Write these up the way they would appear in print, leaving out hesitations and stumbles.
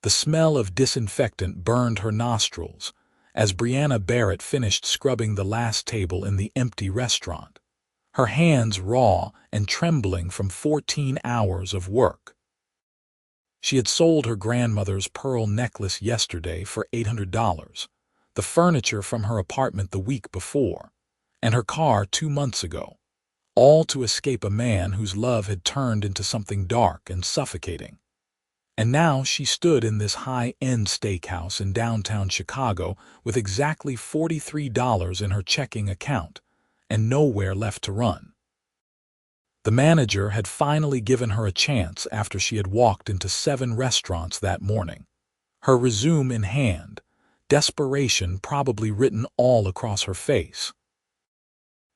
The smell of disinfectant burned her nostrils as Brianna Barrett finished scrubbing the last table in the empty restaurant, her hands raw and trembling from 14 hours of work. She had sold her grandmother's pearl necklace yesterday for $800, the furniture from her apartment the week before, and her car 2 months ago, all to escape a man whose love had turned into something dark and suffocating. And now she stood in this high-end steakhouse in downtown Chicago with exactly $43 in her checking account and nowhere left to run. The manager had finally given her a chance after she had walked into 7 restaurants that morning, her resume in hand, desperation probably written all across her face.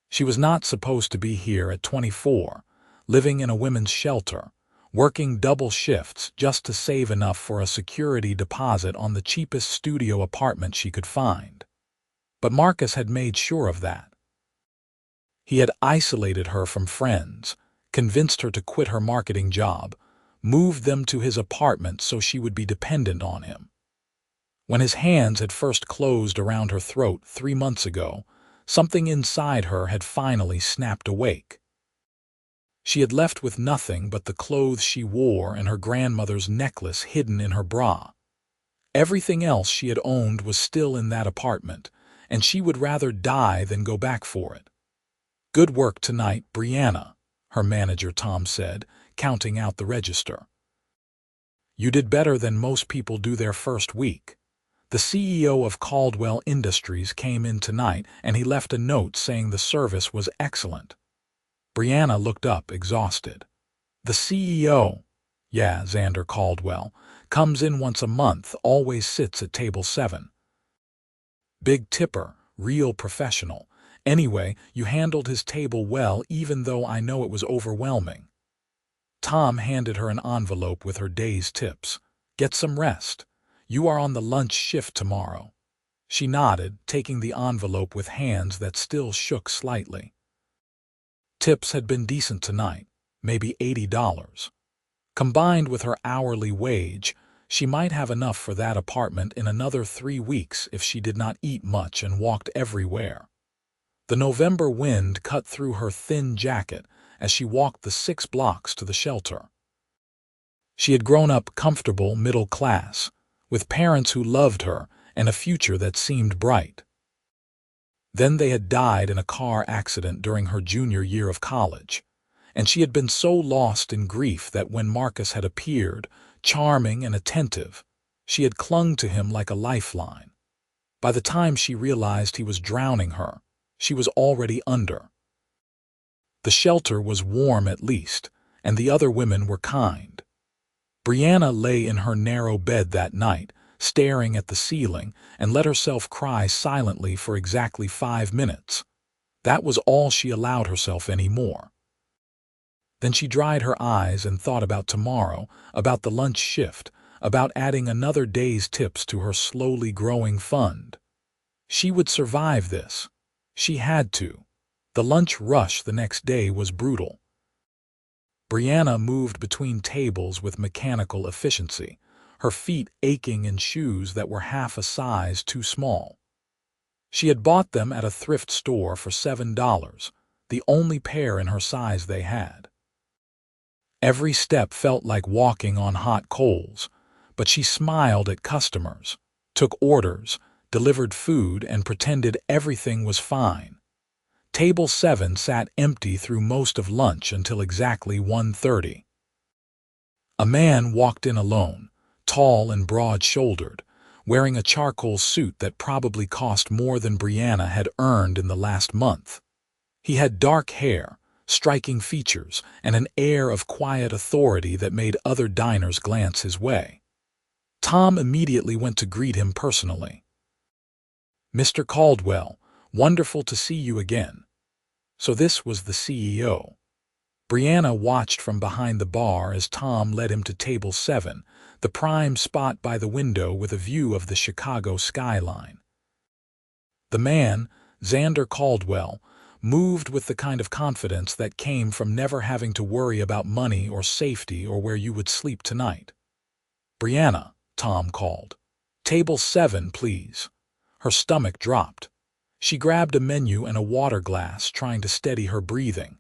She was not supposed to be here at 24, living in a women's shelter, working double shifts just to save enough for a security deposit on the cheapest studio apartment she could find. But Marcus had made sure of that. He had isolated her from friends, convinced her to quit her marketing job, moved them to his apartment so she would be dependent on him. When his hands had first closed around her throat 3 months ago, something inside her had finally snapped awake. She had left with nothing but the clothes she wore and her grandmother's necklace hidden in her bra. Everything else she had owned was still in that apartment, and she would rather die than go back for it. "Good work tonight, Brianna," her manager Tom said, counting out the register. "You did better than most people do their first week." The CEO of Caldwell Industries came in tonight, and he left a note saying the service was excellent. Brianna looked up, exhausted. "The CEO, yeah, Xander Caldwell, comes in once a month, always sits at table 7. Big tipper, real professional. Anyway, you handled his table well, even though I know it was overwhelming." Tom handed her an envelope with her day's tips. "Get some rest. You are on the lunch shift tomorrow." She nodded, taking the envelope with hands that still shook slightly. Tips had been decent tonight, maybe $80. Combined with her hourly wage, she might have enough for that apartment in another 3 weeks if she did not eat much and walked everywhere. The November wind cut through her thin jacket as she walked the 6 blocks to the shelter. She had grown up comfortable, middle class, with parents who loved her and a future that seemed bright. Then they had died in a car accident during her junior year of college, and she had been so lost in grief that when Marcus had appeared, charming and attentive, she had clung to him like a lifeline. By the time she realized he was drowning her, she was already under. The shelter was warm at least, and the other women were kind. Brianna lay in her narrow bed that night, staring at the ceiling, and let herself cry silently for exactly 5 minutes. That was all she allowed herself anymore. Then she dried her eyes and thought about tomorrow, about the lunch shift, about adding another day's tips to her slowly growing fund. She would survive this. She had to. The lunch rush the next day was brutal. Brianna moved between tables with mechanical efficiency, her feet aching in shoes that were half a size too small. She had bought them at a thrift store for $7, the only pair in her size they had. Every step felt like walking on hot coals, but she smiled at customers, took orders, delivered food, and pretended everything was fine. Table 7 sat empty through most of lunch until exactly 1:30. A man walked in alone, tall and broad-shouldered, wearing a charcoal suit that probably cost more than Brianna had earned in the last month. He had dark hair, striking features, and an air of quiet authority that made other diners glance his way. Tom immediately went to greet him personally. "Mr. Caldwell, wonderful to see you again." So this was the CEO. Brianna watched from behind the bar as Tom led him to table 7, the prime spot by the window with a view of the Chicago skyline. The man, Xander Caldwell, moved with the kind of confidence that came from never having to worry about money or safety or where you would sleep tonight. "Brianna," Tom called. "Table 7, please." Her stomach dropped. She grabbed a menu and a water glass, trying to steady her breathing.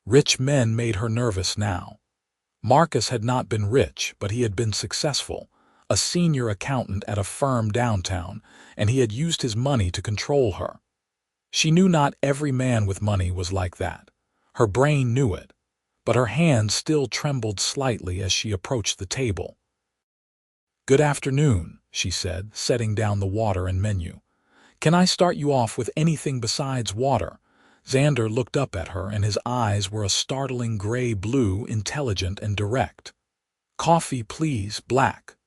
Rich men made her nervous now. Marcus had not been rich, but he had been successful, a senior accountant at a firm downtown, and he had used his money to control her. She knew not every man with money was like that. Her brain knew it, but her hands still trembled slightly as she approached the table. "Good afternoon," she said, setting down the water and menu. "Can I start you off with anything besides water?" Xander looked up at her, and his eyes were a startling gray-blue, intelligent and direct. "Coffee, please, black."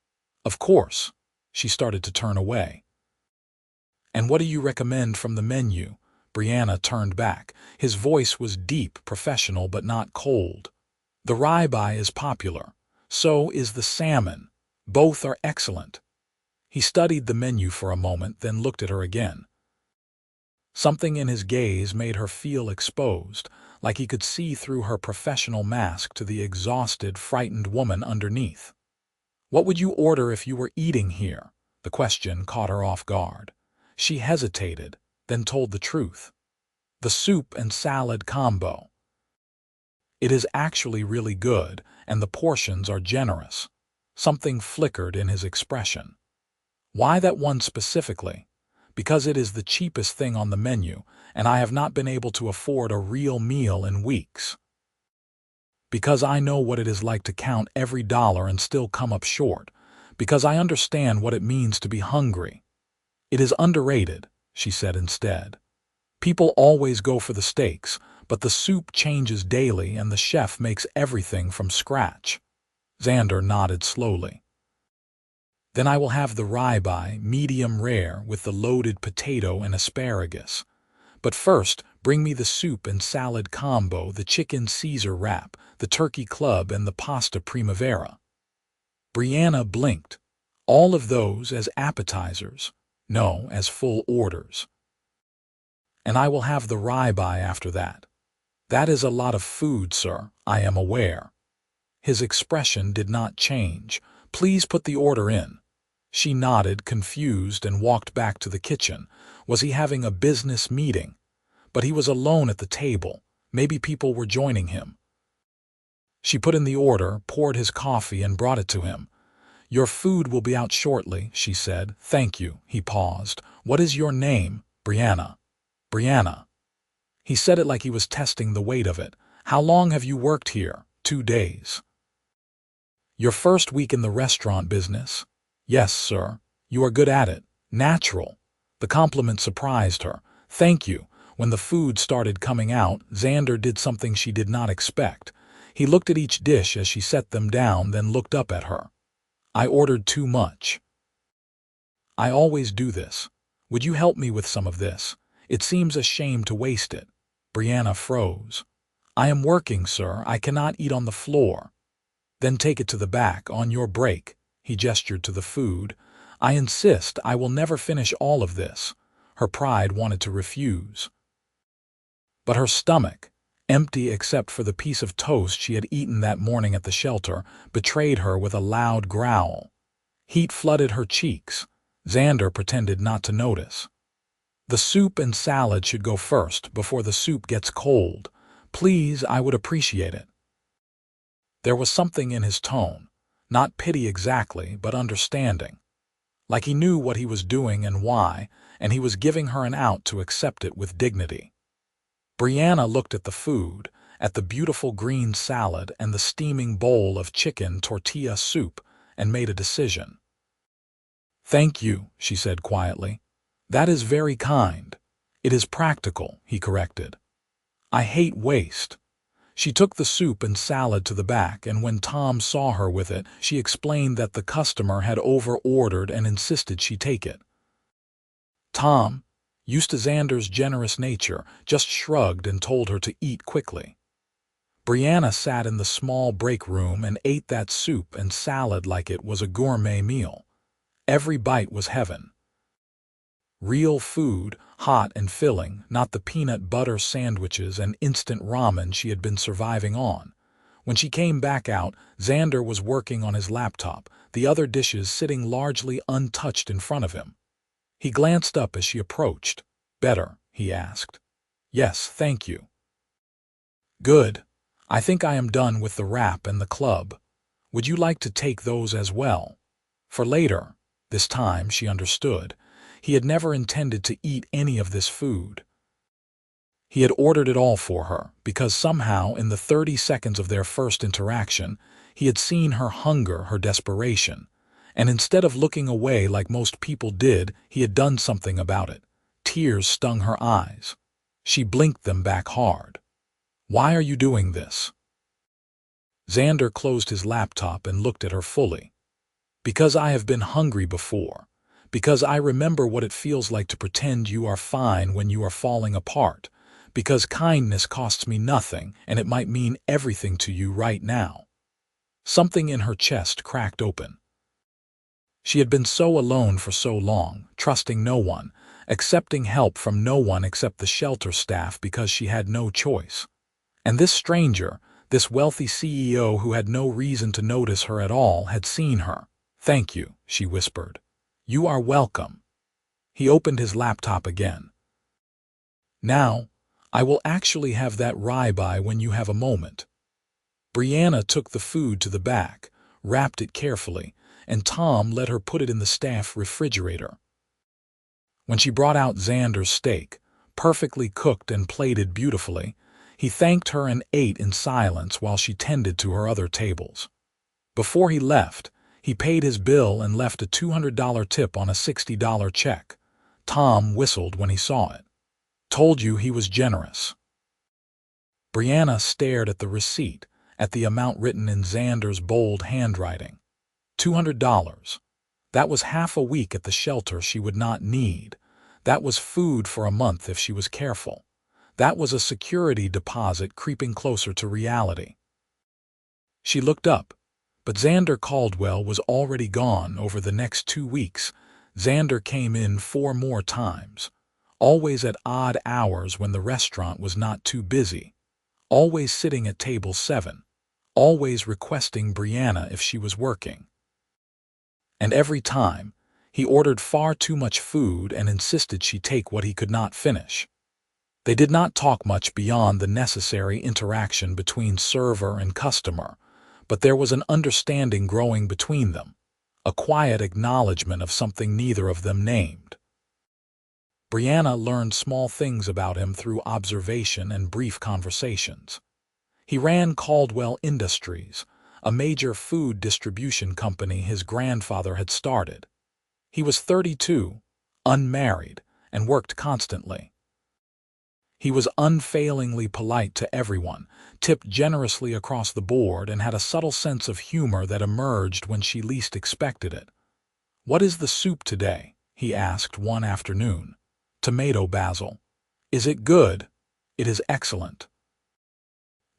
"Of course." She started to turn away. "And what do you recommend from the menu?" Brianna turned back. His voice was deep, professional, but not cold. "The ribeye is popular. So is the salmon. Both are excellent." He studied the menu for a moment, then looked at her again. Something in his gaze made her feel exposed, like he could see through her professional mask to the exhausted, frightened woman underneath. "What would you order if you were eating here?" The question caught her off guard. She hesitated, then told the truth. "The soup and salad combo. It is actually really good, and the portions are generous." Something flickered in his expression. "Why that one specifically?" "Because it is the cheapest thing on the menu, and I have not been able to afford a real meal in weeks. Because I know what it is like to count every dollar and still come up short. Because I understand what it means to be hungry." "It is underrated," she said instead. "People always go for the steaks, but the soup changes daily and the chef makes everything from scratch." Xander nodded slowly. "Then I will have the ribeye, medium rare, with the loaded potato and asparagus. But first, bring me the soup and salad combo, the chicken Caesar wrap, the turkey club, and the pasta primavera." Brianna blinked. "All of those as appetizers?" "No, as full orders." "And I will have the ribeye after that." "That is a lot of food, sir, I am aware." His expression did not change. "Please put the order in." She nodded, confused, and walked back to the kitchen. Was he having a business meeting? But he was alone at the table. Maybe people were joining him. She put in the order, poured his coffee, and brought it to him. "Your food will be out shortly," she said. "Thank you." He paused. "What is your name?" "Brianna." "Brianna." He said it like he was testing the weight of it. "How long have you worked here?" 2 days. "Your first week in the restaurant business?" "Yes, sir." "You are good at it." "Natural." The compliment surprised her. "Thank you." When the food started coming out, Xander did something she did not expect. He looked at each dish as she set them down, then looked up at her. "I ordered too much." "I always do this. Would you help me with some of this? It seems a shame to waste it." Brianna froze. "I am working, sir. I cannot eat on the floor." "Then take it to the back, on your break." He gestured to the food. "I insist. I will never finish all of this." Her pride wanted to refuse. But her stomach, empty except for the piece of toast she had eaten that morning at the shelter, betrayed her with a loud growl. Heat flooded her cheeks. Xander pretended not to notice. "The soup and salad should go first, before the soup gets cold. Please, I would appreciate it." There was something in his tone, not pity exactly, but understanding. Like he knew what he was doing and why, and he was giving her an out to accept it with dignity. Brianna looked at the food, at the beautiful green salad and the steaming bowl of chicken tortilla soup, and made a decision. "Thank you," she said quietly. "That is very kind." "It is practical," he corrected. "I hate waste." She took the soup and salad to the back, and when Tom saw her with it, she explained that the customer had over-ordered and insisted she take it. Tom, used to Xander's generous nature, just shrugged and told her to eat quickly. Brianna sat in the small break room and ate that soup and salad like it was a gourmet meal. Every bite was heaven. Real food, hot and filling, not the peanut butter sandwiches and instant ramen she had been surviving on. When she came back out, Xander was working on his laptop, the other dishes sitting largely untouched in front of him. He glanced up as she approached. "Better?" he asked. "Yes, thank you." "Good. I think I am done with the wrap and the club. Would you like to take those as well?" For later, this time she understood, he had never intended to eat any of this food. He had ordered it all for her, because somehow in the 30 seconds of their first interaction, he had seen her hunger, her desperation, and instead of looking away like most people did, he had done something about it. Tears stung her eyes. She blinked them back hard. "Why are you doing this?" Xander closed his laptop and looked at her fully. "Because I have been hungry before. Because I remember what it feels like to pretend you are fine when you are falling apart. Because kindness costs me nothing, and it might mean everything to you right now." Something in her chest cracked open. She had been so alone for so long, trusting no one, accepting help from no one except the shelter staff because she had no choice. And this stranger, this wealthy CEO who had no reason to notice her at all, had seen her. "Thank you," she whispered. "You are welcome." He opened his laptop again. "Now, I will actually have that ribeye when you have a moment." Brianna took the food to the back, wrapped it carefully, and Tom let her put it in the staff refrigerator. When she brought out Xander's steak, perfectly cooked and plated beautifully, he thanked her and ate in silence while she tended to her other tables. Before he left, he paid his bill and left a $200 tip on a $60 check. Tom whistled when he saw it. "Told you he was generous." Brianna stared at the receipt, at the amount written in Xander's bold handwriting. $200. That was half a week at the shelter she would not need. That was food for a month if she was careful. That was a security deposit creeping closer to reality. She looked up, but Xander Caldwell was already gone. Over the next 2 weeks. Xander came in 4 more times, always at odd hours when the restaurant was not too busy, always sitting at table 7, always requesting Brianna if she was working. And every time, he ordered far too much food and insisted she take what he could not finish. They did not talk much beyond the necessary interaction between server and customer, but there was an understanding growing between them, a quiet acknowledgement of something neither of them named. Brianna learned small things about him through observation and brief conversations. He ran Caldwell Industries, a major food distribution company his grandfather had started. He was 32, unmarried, and worked constantly. He was unfailingly polite to everyone, tipped generously across the board, and had a subtle sense of humor that emerged when she least expected it. "What is the soup today?" he asked one afternoon. "Tomato basil." "Is it good?" "It is excellent."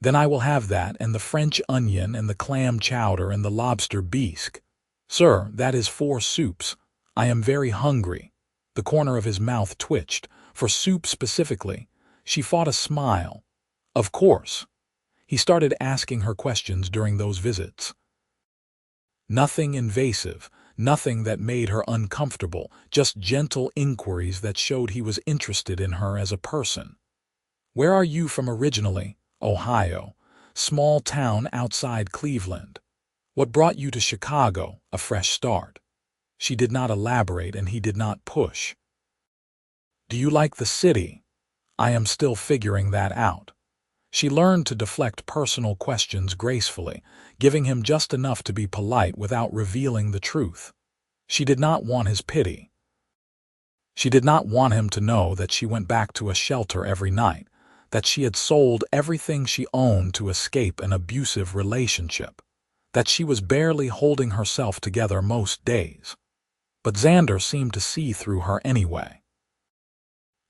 "Then I will have that, and the French onion, and the clam chowder, and the lobster bisque." "Sir, that is 4 soups. I am very hungry." The corner of his mouth twitched. For soup specifically. She fought a smile. Of course. He started asking her questions during those visits. Nothing invasive, nothing that made her uncomfortable, just gentle inquiries that showed he was interested in her as a person. "Where are you from originally?" "Ohio. Small town outside Cleveland." "What brought you to Chicago?" "A fresh start." She did not elaborate, and he did not push. "Do you like the city?" "I am still figuring that out." She learned to deflect personal questions gracefully, giving him just enough to be polite without revealing the truth. She did not want his pity. She did not want him to know that she went back to a shelter every night, that she had sold everything she owned to escape an abusive relationship, that she was barely holding herself together most days. But Xander seemed to see through her anyway.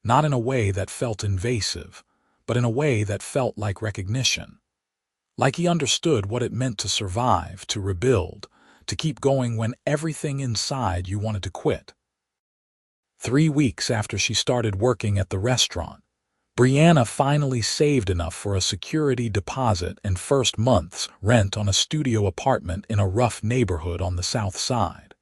Not in a way that felt invasive, but in a way that felt like recognition. Like he understood what it meant to survive, to rebuild, to keep going when everything inside you wanted to quit. 3 weeks after she started working at the restaurant, Brianna finally saved enough for a security deposit and first month's rent on a studio apartment in a rough neighborhood on the south side.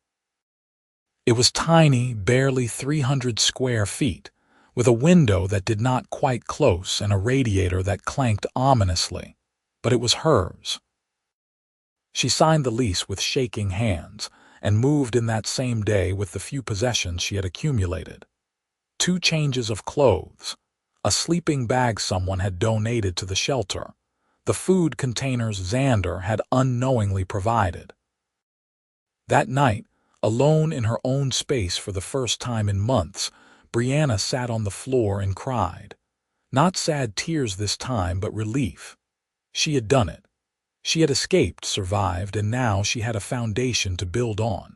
It was tiny, barely 300 square feet, with a window that did not quite close and a radiator that clanked ominously, but it was hers. She signed the lease with shaking hands and moved in that same day with the few possessions she had accumulated. 2 changes of clothes, a sleeping bag someone had donated to the shelter, the food containers Xander had unknowingly provided. That night, alone in her own space for the first time in months, Brianna sat on the floor and cried. Not sad tears this time, but relief. She had done it. She had escaped, survived, and now she had a foundation to build on.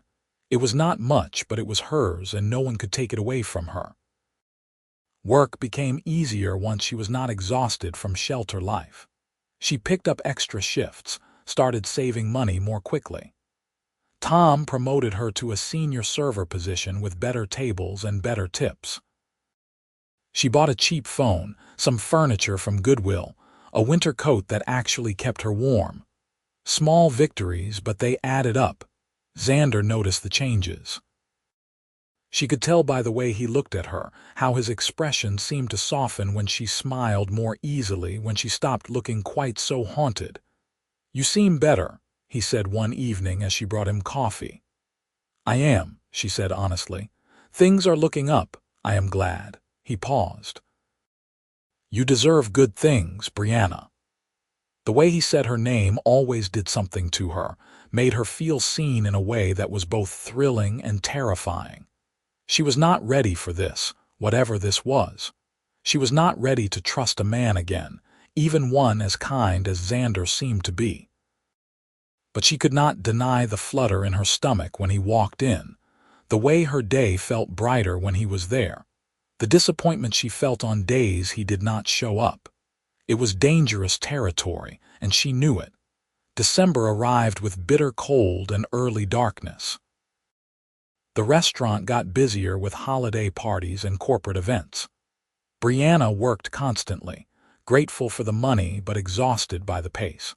It was not much, but it was hers, and no one could take it away from her. Work became easier once she was not exhausted from shelter life. She picked up extra shifts, started saving money more quickly. Tom promoted her to a senior server position with better tables and better tips. She bought a cheap phone, some furniture from Goodwill, a winter coat that actually kept her warm. Small victories, but they added up. Xander noticed the changes. She could tell by the way he looked at her, how his expression seemed to soften when she smiled more easily, when she stopped looking quite so haunted. "You seem better," he said one evening as she brought him coffee. "I am," she said honestly. "Things are looking up. I am glad." He paused. "You deserve good things, Brianna." The way he said her name always did something to her, made her feel seen in a way that was both thrilling and terrifying. She was not ready for this, whatever this was. She was not ready to trust a man again, even one as kind as Xander seemed to be. But she could not deny the flutter in her stomach when he walked in, the way her day felt brighter when he was there, the disappointment she felt on days he did not show up. It was dangerous territory, and she knew it. December arrived with bitter cold and early darkness. The restaurant got busier with holiday parties and corporate events. Brianna worked constantly, grateful for the money but exhausted by the pace.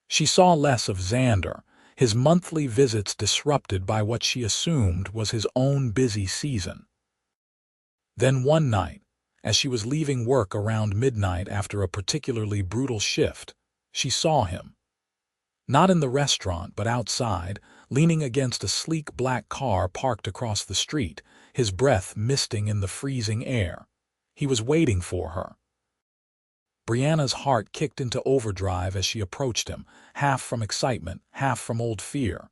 She saw less of Xander, his monthly visits disrupted by what she assumed was his own busy season. Then one night, as she was leaving work around midnight after a particularly brutal shift, she saw him. Not in the restaurant, but outside, leaning against a sleek black car parked across the street, his breath misting in the freezing air. He was waiting for her. Brianna's heart kicked into overdrive as she approached him, half from excitement, half from old fear.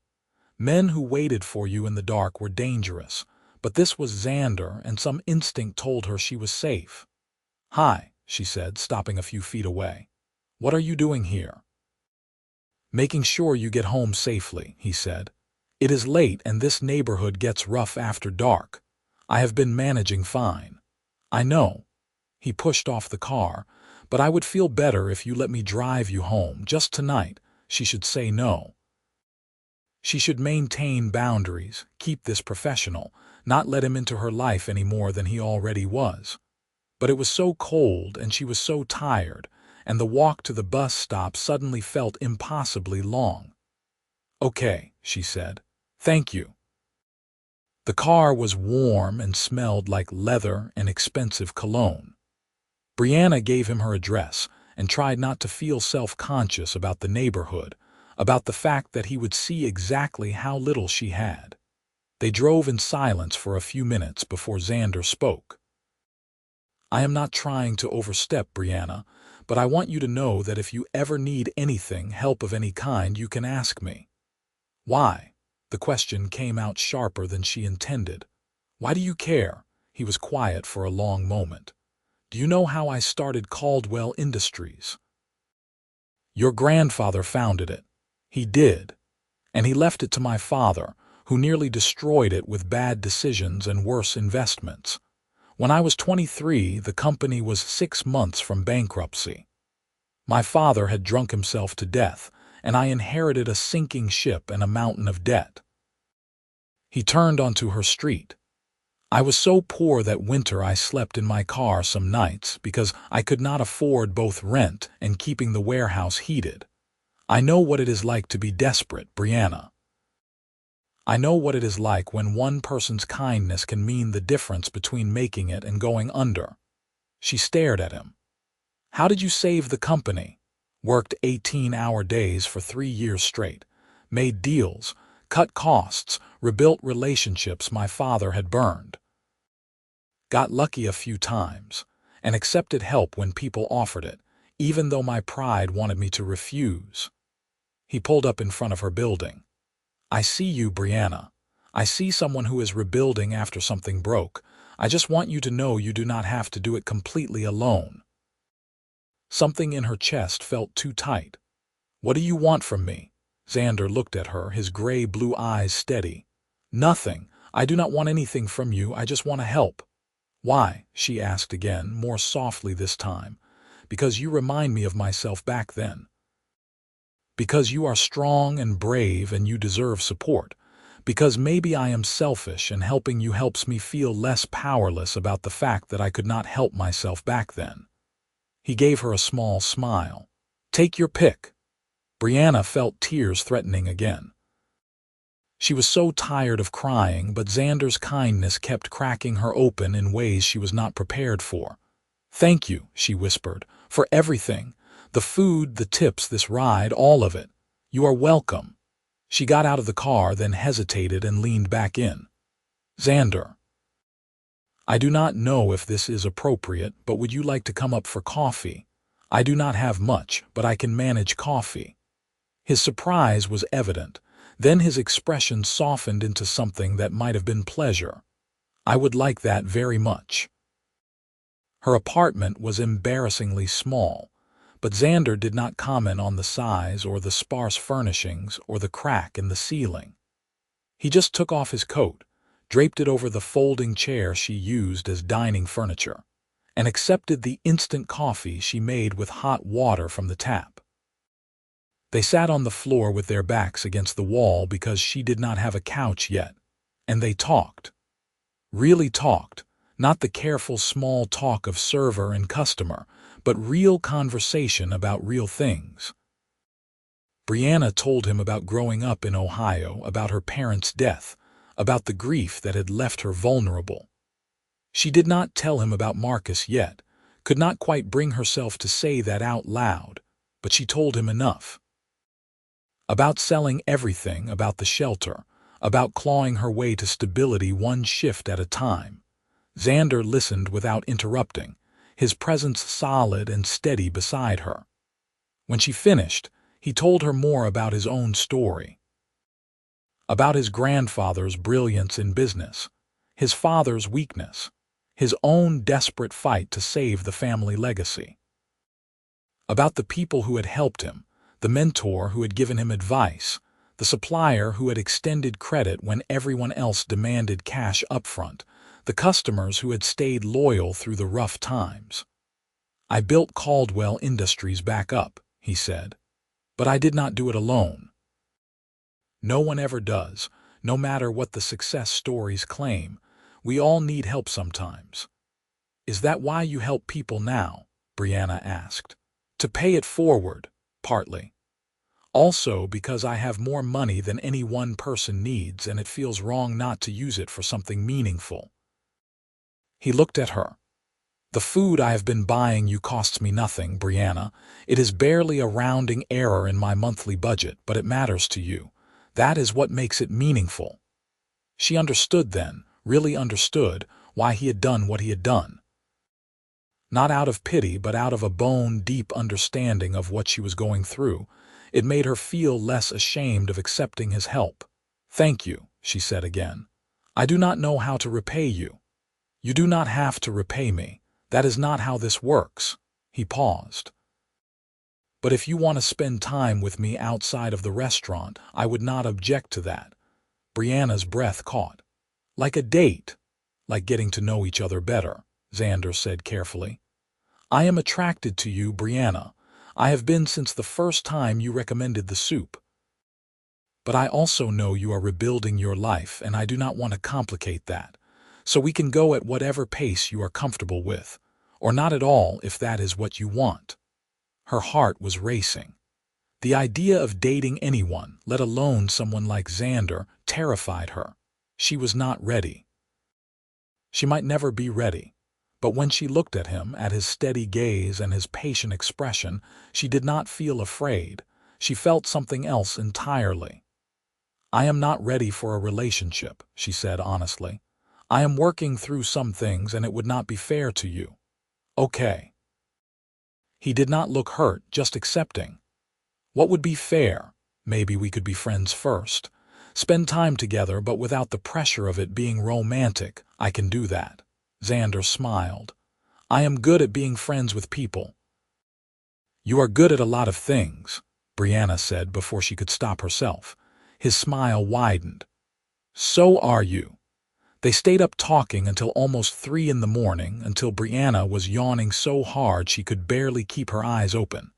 Men who waited for you in the dark were dangerous, but this was Xander, and some instinct told her she was safe. "Hi," she said, stopping a few feet away. "What are you doing here?" "Making sure you get home safely," he said. "It is late and this neighborhood gets rough after dark. I have been managing fine." "I know." He pushed off the car. "But I would feel better if you let me drive you home, just tonight." She should say no. She should maintain boundaries, keep this professional, not let him into her life any more than he already was. But it was so cold and she was so tired, and the walk to the bus stop suddenly felt impossibly long. "Okay," she said. "Thank you." The car was warm and smelled like leather and expensive cologne. Brianna gave him her address and tried not to feel self-conscious about the neighborhood, about the fact that he would see exactly how little she had. They drove in silence for a few minutes before Xander spoke. "I am not trying to overstep, Brianna, but I want you to know that if you ever need anything, help of any kind, you can ask me." "Why?" The question came out sharper than she intended. "Why do you care?" He was quiet for a long moment. "Do you know how I started Caldwell Industries?" "Your grandfather founded it." "He did. And he left it to my father, who nearly destroyed it with bad decisions and worse investments. When I was 23, the company was 6 months from bankruptcy. My father had drunk himself to death, and I inherited a sinking ship and a mountain of debt." He turned onto her street. I was so poor that winter I slept in my car some nights because I could not afford both rent and keeping the warehouse heated. I know what it is like to be desperate, Brianna. I know what it is like when one person's kindness can mean the difference between making it and going under. She stared at him. How did you save the company? Worked 18-hour days for 3 years straight. Made deals, cut costs, rebuilt relationships my father had burned. Got lucky a few times, and accepted help when people offered it, even though my pride wanted me to refuse. He pulled up in front of her building. I see you, Brianna. I see someone who is rebuilding after something broke. I just want you to know you do not have to do it completely alone. Something in her chest felt too tight. What do you want from me? Xander looked at her, his gray-blue eyes steady. Nothing. I do not want anything from you. I just want to help. Why? She asked again, more softly this time. Because you remind me of myself back then. Because you are strong and brave and you deserve support. Because maybe I am selfish and helping you helps me feel less powerless about the fact that I could not help myself back then. He gave her a small smile. Take your pick. Brianna felt tears threatening again. She was so tired of crying, but Xander's kindness kept cracking her open in ways she was not prepared for. Thank you, she whispered, for everything. The food, the tips, this ride, all of it. You are welcome. She got out of the car, then hesitated and leaned back in. Xander. I do not know if this is appropriate, but would you like to come up for coffee? I do not have much, but I can manage coffee. His surprise was evident. Then his expression softened into something that might have been pleasure. I would like that very much. Her apartment was embarrassingly small, but Xander did not comment on the size or the sparse furnishings or the crack in the ceiling. He just took off his coat, draped it over the folding chair she used as dining furniture, and accepted the instant coffee she made with hot water from the tap. They sat on the floor with their backs against the wall because she did not have a couch yet, and they talked. Really talked, not the careful small talk of server and customer, but real conversation about real things. Brianna told him about growing up in Ohio, about her parents' death, about the grief that had left her vulnerable. She did not tell him about Marcus yet, could not quite bring herself to say that out loud, but she told him enough. About selling everything, about the shelter, about clawing her way to stability one shift at a time. Xander listened without interrupting, his presence solid and steady beside her. When she finished, he told her more about his own story. About his grandfather's brilliance in business, his father's weakness, his own desperate fight to save the family legacy. About the people who had helped him, the mentor who had given him advice, the supplier who had extended credit when everyone else demanded cash upfront, the customers who had stayed loyal through the rough times. I built Caldwell Industries back up, he said, but I did not do it alone. No one ever does, no matter what the success stories claim. We all need help sometimes. Is that why you help people now? Brianna asked. To pay it forward, partly. Also because I have more money than any one person needs and it feels wrong not to use it for something meaningful. He looked at her. The food I have been buying you costs me nothing, Brianna. It is barely a rounding error in my monthly budget, but it matters to you. That is what makes it meaningful. She understood then, really understood, why he had done what he had done. Not out of pity, but out of a bone-deep understanding of what she was going through. It made her feel less ashamed of accepting his help. Thank you, she said again. I do not know how to repay you. You do not have to repay me. That is not how this works. He paused. But if you want to spend time with me outside of the restaurant, I would not object to that. Brianna's breath caught. Like a date. Like getting to know each other better, Xander said carefully. I am attracted to you, Brianna. I have been since the first time you recommended the soup. But I also know you are rebuilding your life, and I do not want to complicate that. so we can go at whatever pace you are comfortable with, or not at all if that is what you want." Her heart was racing. The idea of dating anyone, let alone someone like Xander, terrified her. She was not ready. She might never be ready. But when she looked at him, at his steady gaze and his patient expression, she did not feel afraid. She felt something else entirely. "I am not ready for a relationship," she said honestly. "I am working through some things and it would not be fair to you." "Okay." He did not look hurt, just accepting. "What would be fair? Maybe we could be friends first. Spend time together, but without the pressure of it being romantic. I can do that." Xander smiled. "I am good at being friends with people." "You are good at a lot of things," Brianna said before she could stop herself. His smile widened. "So are you." They stayed up talking until almost 3 in the morning, until Brianna was yawning so hard she could barely keep her eyes open.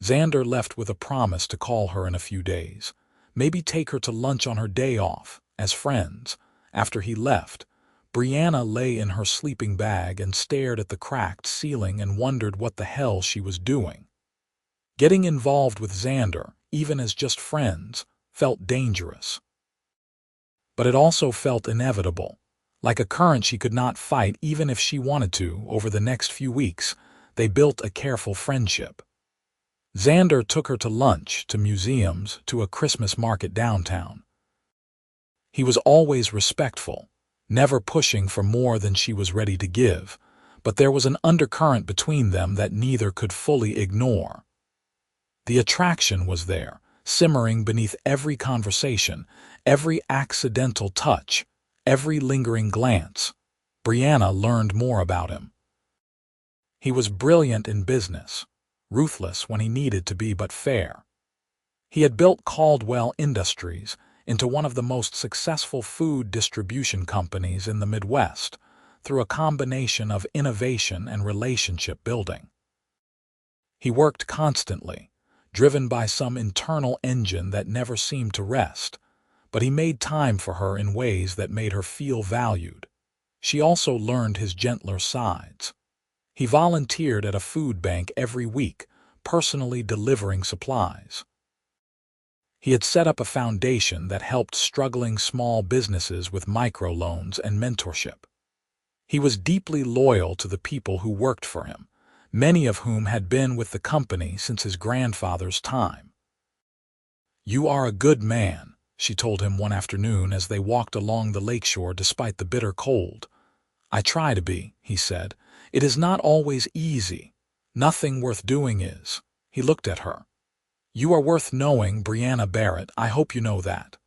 Xander left with a promise to call her in a few days, maybe take her to lunch on her day off, as friends. After he left, Brianna lay in her sleeping bag and stared at the cracked ceiling and wondered what the hell she was doing. Getting involved with Xander, even as just friends, felt dangerous. But it also felt inevitable, like a current she could not fight even if she wanted to. Over the next few weeks, they built a careful friendship. Xander took her to lunch, to museums, to a Christmas market downtown. He was always respectful, never pushing for more than she was ready to give, but there was an undercurrent between them that neither could fully ignore. The attraction was there, simmering beneath every conversation, every accidental touch, every lingering glance. Brianna learned more about him. He was brilliant in business, ruthless when he needed to be but fair. He had built Caldwell Industries into one of the most successful food distribution companies in the Midwest through a combination of innovation and relationship building. He worked constantly, driven by some internal engine that never seemed to rest, but he made time for her in ways that made her feel valued. She also learned his gentler sides. He volunteered at a food bank every week, personally delivering supplies. He had set up a foundation that helped struggling small businesses with microloans and mentorship. He was deeply loyal to the people who worked for him, many of whom had been with the company since his grandfather's time. "You are a good man," she told him one afternoon as they walked along the lakeshore despite the bitter cold. "I try to be," he said. "It is not always easy. Nothing worth doing is." He looked at her. "You are worth knowing, Brianna Barrett. I hope you know that."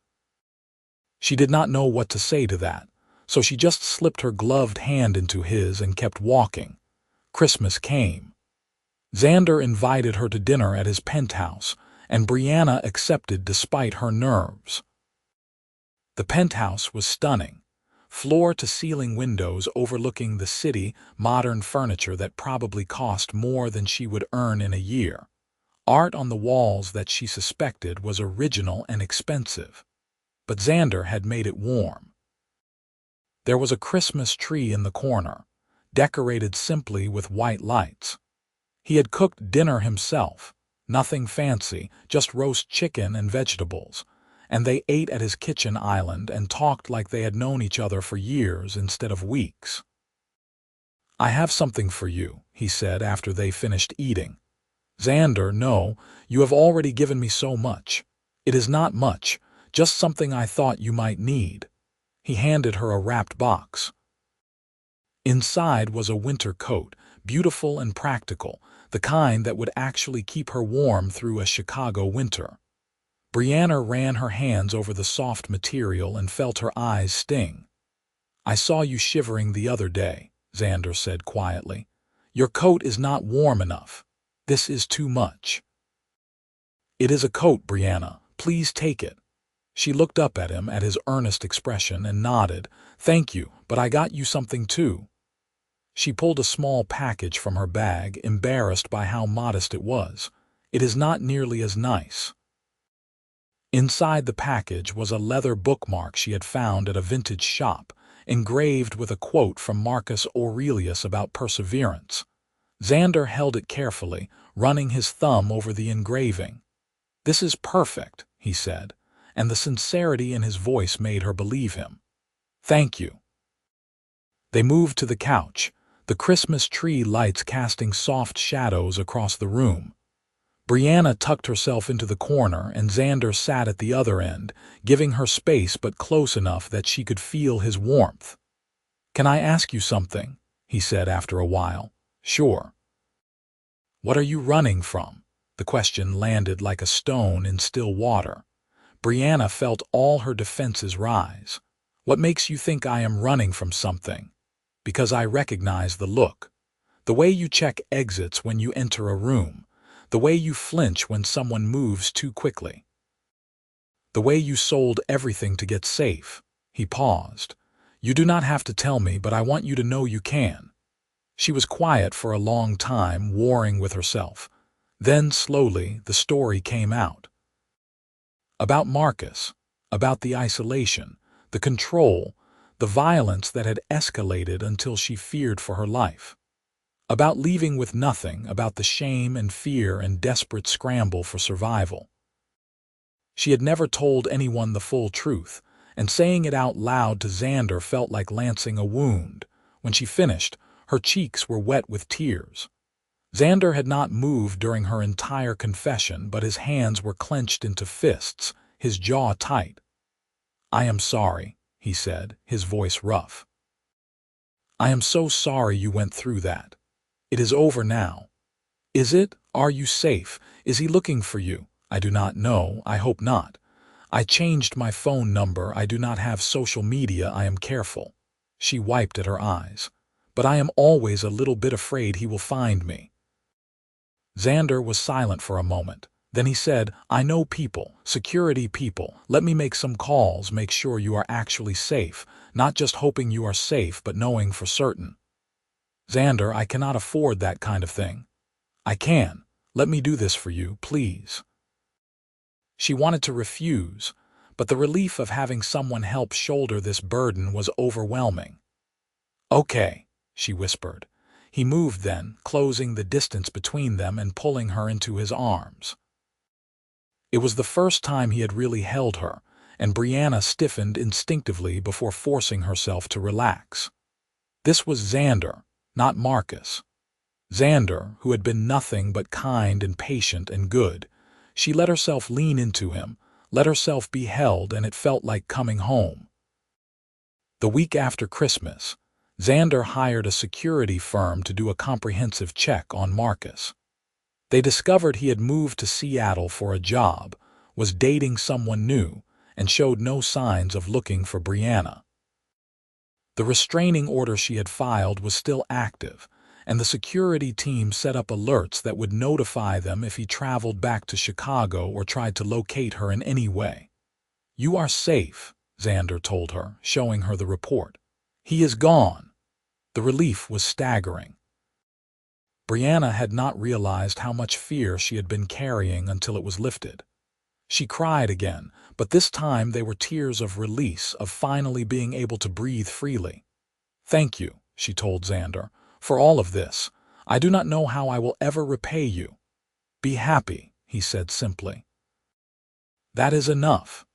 She did not know what to say to that, so she just slipped her gloved hand into his and kept walking. Christmas came. Xander invited her to dinner at his penthouse, and Brianna accepted despite her nerves. The penthouse was stunning. Floor-to-ceiling windows overlooking the city, modern furniture that probably cost more than she would earn in a year. Art on the walls that she suspected was original and expensive. But Xander had made it warm. There was a Christmas tree in the corner, decorated simply with white lights. He had cooked dinner himself, nothing fancy, just roast chicken and vegetables, and they ate at his kitchen island and talked like they had known each other for years instead of weeks. "I have something for you," he said after they finished eating. "Xander, no, you have already given me so much. It is not much, just something I thought you might need." He handed her a wrapped box. Inside was a winter coat, beautiful and practical, the kind that would actually keep her warm through a Chicago winter. Brianna ran her hands over the soft material and felt her eyes sting. "I saw you shivering the other day," Xander said quietly. "Your coat is not warm enough. This is too much." "It is a coat, Brianna. Please take it." She looked up at him, at his earnest expression, and nodded. "Thank you, but I got you something too." She pulled a small package from her bag, embarrassed by how modest it was. "It is not nearly as nice." Inside the package was a leather bookmark she had found at a vintage shop. engraved with a quote from Marcus Aurelius about perseverance. Xander held it carefully, running his thumb over the engraving. "This is perfect," he said, and the sincerity in his voice made her believe him. "Thank you." They moved to the couch, the Christmas tree lights casting soft shadows across the room. Brianna tucked herself into the corner and Xander sat at the other end, giving her space but close enough that she could feel his warmth. "Can I ask you something?" he said after a while. "Sure." "What are you running from?" The question landed like a stone in still water. Brianna felt all her defenses rise. "What makes you think I am running from something?" "Because I recognize the look. The way you check exits when you enter a room. The way you flinch when someone moves too quickly. The way you sold everything to get safe." He paused. "You do not have to tell me, but I want you to know you can." She was quiet for a long time, warring with herself. Then, slowly, the story came out. About Marcus, about the isolation, the control, the violence that had escalated until she feared for her life. About leaving with nothing, about the shame and fear and desperate scramble for survival. She had never told anyone the full truth, and saying it out loud to Xander felt like lancing a wound. When she finished, her cheeks were wet with tears. Xander had not moved during her entire confession, but his hands were clenched into fists, his jaw tight. "I am sorry," he said, his voice rough. "I am so sorry you went through that. It is over now." "Is it? Are you safe? Is he looking for you?" "I do not know. I hope not. I changed my phone number. I do not have social media. I am careful." She wiped at her eyes. "But I am always a little bit afraid he will find me." Xander was silent for a moment. Then he said, "I know people, security people. Let me make some calls, make sure you are actually safe, not just hoping you are safe but knowing for certain." "Xander, I cannot afford that kind of thing." "I can. Let me do this for you, please." She wanted to refuse, but the relief of having someone help shoulder this burden was overwhelming. "Okay," she whispered. He moved then, closing the distance between them and pulling her into his arms. It was the first time he had really held her, and Brianna stiffened instinctively before forcing herself to relax. This was Xander, not Marcus. Xander, who had been nothing but kind and patient and good. She let herself lean into him, let herself be held, and it felt like coming home. The week after Christmas, Xander hired a security firm to do a comprehensive check on Marcus. They discovered he had moved to Seattle for a job, was dating someone new, and showed no signs of looking for Brianna. The restraining order she had filed was still active, and the security team set up alerts that would notify them if he traveled back to Chicago or tried to locate her in any way. "You are safe," Xander told her, showing her the report. "He is gone." The relief was staggering. Brianna had not realized how much fear she had been carrying until it was lifted. She cried again, but this time they were tears of release, of finally being able to breathe freely. "Thank you," she told Xander, "for all of this. I do not know how I will ever repay you." "Be happy," he said simply. "That is enough."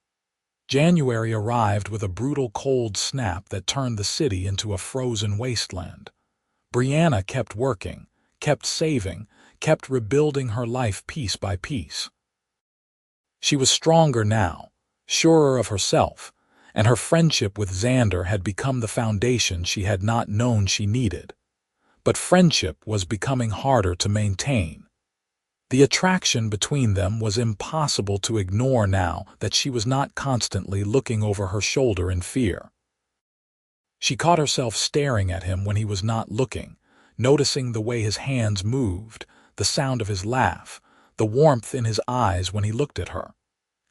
January arrived with a brutal cold snap that turned the city into a frozen wasteland. Brianna kept working, kept saving, kept rebuilding her life piece by piece. She was stronger now, surer of herself, and her friendship with Xander had become the foundation she had not known she needed. But friendship was becoming harder to maintain. The attraction between them was impossible to ignore now that she was not constantly looking over her shoulder in fear. She caught herself staring at him when he was not looking, noticing the way his hands moved, the sound of his laugh, the warmth in his eyes when he looked at her.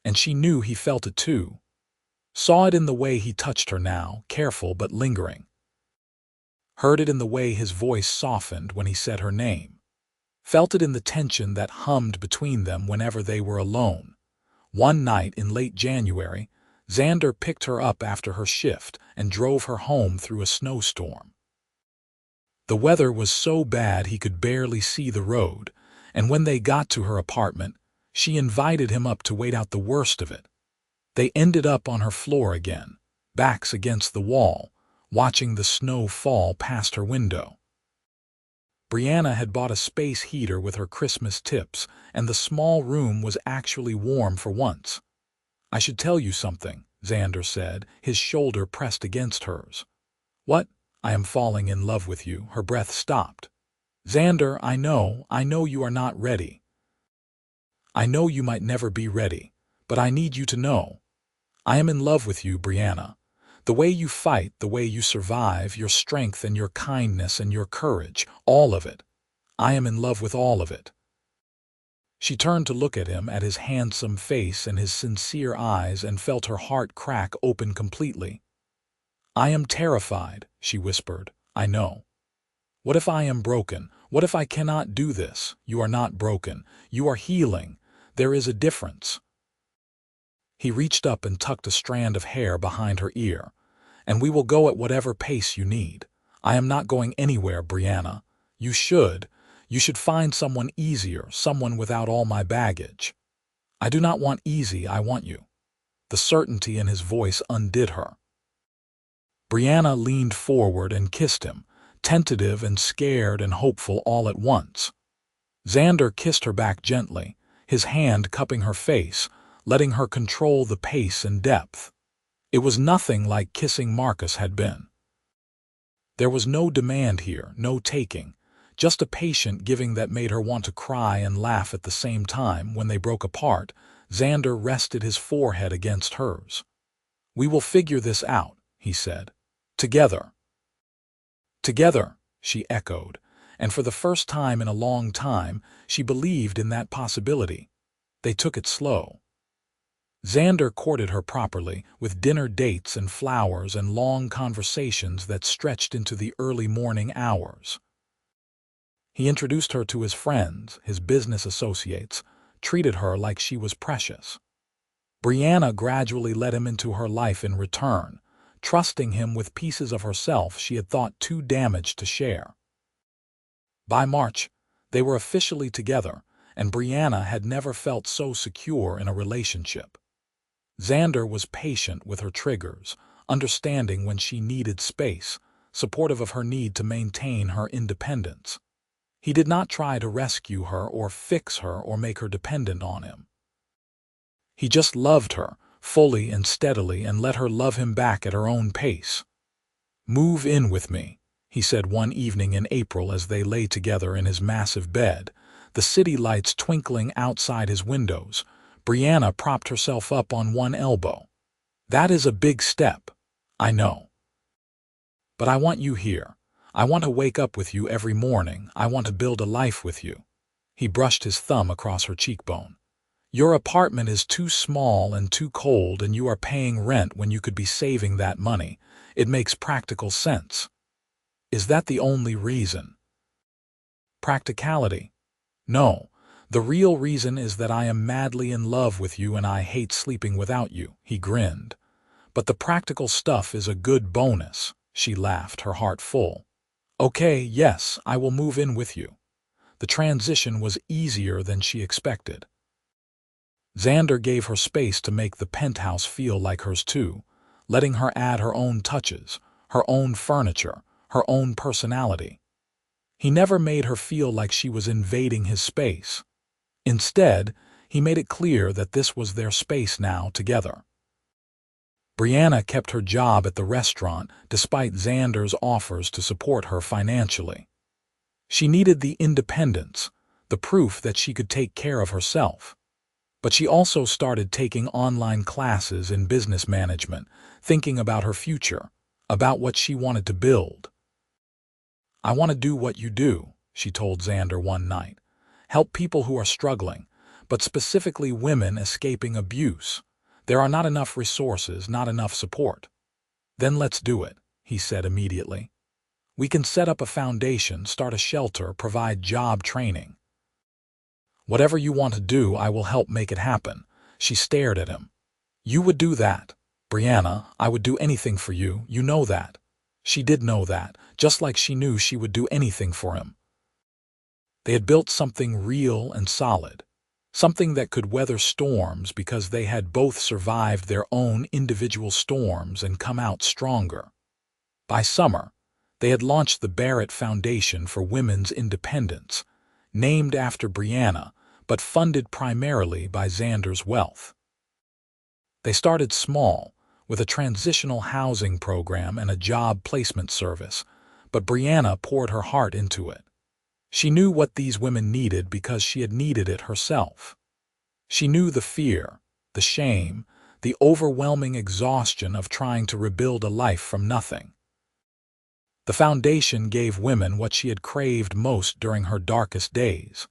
And she knew he felt it too. Saw it in the way he touched her now, careful but lingering. Heard it in the way his voice softened when he said her name. Felt it in the tension that hummed between them whenever they were alone. One night in late January, Xander picked her up after her shift and drove her home through a snowstorm. The weather was so bad he could barely see the road, and when they got to her apartment, she invited him up to wait out the worst of it. They ended up on her floor again, backs against the wall, watching the snow fall past her window. Brianna had bought a space heater with her Christmas tips, and the small room was actually warm for once. "I should tell you something," Xander said, his shoulder pressed against hers. "What?" "I am falling in love with you." Her breath stopped. "Xander, I know you are not ready. I know you might never be ready, but I need you to know. I am in love with you, Brianna. The way you fight, the way you survive, your strength and your kindness and your courage, all of it. I am in love with all of it." She turned to look at him, at his handsome face and his sincere eyes, and felt her heart crack open completely. "I am terrified," she whispered. "I know. What if I am broken? What if I cannot do this?" "You are not broken. You are healing. There is a difference." He reached up and tucked a strand of hair behind her ear. "And we will go at whatever pace you need. I am not going anywhere, Brianna. You should find someone easier, someone without all my baggage." "I do not want easy, I want you." The certainty in his voice undid her. Brianna leaned forward and kissed him, tentative and scared and hopeful all at once. Xander kissed her back gently, his hand cupping her face, letting her control the pace and depth. It was nothing like kissing Marcus had been. There was no demand here, no taking, just a patient giving that made her want to cry and laugh at the same time. When they broke apart, Xander rested his forehead against hers. "We will figure this out," he said. "Together." "Together," she echoed, and for the first time in a long time, she believed in that possibility. They took it slow. Xander courted her properly, with dinner dates and flowers and long conversations that stretched into the early morning hours. He introduced her to his friends, his business associates, treated her like she was precious. Brianna gradually let him into her life in return, trusting him with pieces of herself she had thought too damaged to share. By March, they were officially together, and Brianna had never felt so secure in a relationship. Xander was patient with her triggers, understanding when she needed space, supportive of her need to maintain her independence. He did not try to rescue her or fix her or make her dependent on him. He just loved her, fully and steadily, and let her love him back at her own pace. "Move in with me," he said one evening in April as they lay together in his massive bed, the city lights twinkling outside his windows. Brianna propped herself up on one elbow. "That is a big step, I know. But I want you here. I want to wake up with you every morning. I want to build a life with you." He brushed his thumb across her cheekbone. "Your apartment is too small and too cold, and you are paying rent when you could be saving that money. It makes practical sense." "Is that the only reason?" "Practicality? No. The real reason is that I am madly in love with you and I hate sleeping without you." He grinned. "But the practical stuff is a good bonus." She laughed, her heart full. "Okay, yes, I will move in with you." The transition was easier than she expected. Xander gave her space to make the penthouse feel like hers too, letting her add her own touches, her own furniture, her own personality. He never made her feel like she was invading his space. Instead, he made it clear that this was their space now together. Brianna kept her job at the restaurant despite Xander's offers to support her financially. She needed the independence, the proof that she could take care of herself. But she also started taking online classes in business management, thinking about her future, about what she wanted to build. "I want to do what you do," she told Xander one night. "Help people who are struggling, but specifically women escaping abuse. There are not enough resources, not enough support." "Then let's do it," he said immediately. "We can set up a foundation, start a shelter, provide job training. Whatever you want to do, I will help make it happen." She stared at him. "You would do that?" Brianna, I would do anything for you, you know that. She did know that, just like she knew she would do anything for him. They had built something real and solid, something that could weather storms because they had both survived their own individual storms and come out stronger. By summer, they had launched the Barrett Foundation for Women's Independence, named after Brianna, but funded primarily by Xander's wealth. They started small, with a transitional housing program and a job placement service, but Brianna poured her heart into it. She knew what these women needed because she had needed it herself. She knew the fear, the shame, the overwhelming exhaustion of trying to rebuild a life from nothing. The foundation gave women what she had craved most during her darkest days: